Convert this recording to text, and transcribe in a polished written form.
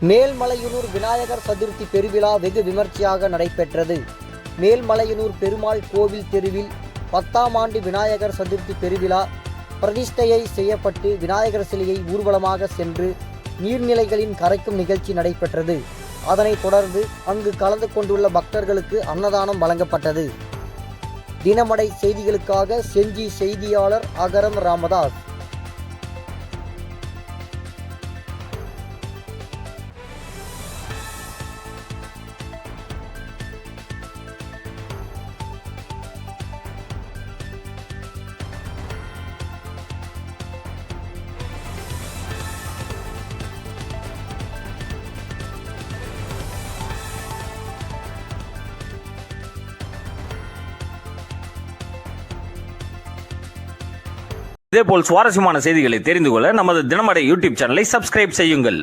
மேல்மலையனூர் விநாயகர் சதுர்த்தி பெருவிழா வெகு விமர்சையாக நடைபெற்றது. மேல்மலையனூர் பெருமாள் கோவில் தெருவில் 10ஆம் ஆண்டு விநாயகர் சதுர்த்தி பெருவிழா பிரதிஷ்டையை செய்யப்பட்டு விநாயகர் சிலையை ஊர்வலமாக சென்று நீர்நிலைகளின் கரைக்கும் நிகழ்ச்சி நடைபெற்றது. அதனைத் தொடர்ந்து அங்கு கலந்து கொண்டுள்ள பக்தர்களுக்கு அன்னதானம் வழங்கப்பட்டது. தினமடை செய்திகளுக்காக செஞ்சி செய்தியாளர் அகரம் ராமதாஸ். இதேபோல் சுவாரஸ்யமான செய்திகளை தெரிந்து கொள்ள நமது தினமடை யூடியூப் சேனலை சப்ஸ்கிரைப் செய்யுங்கள்.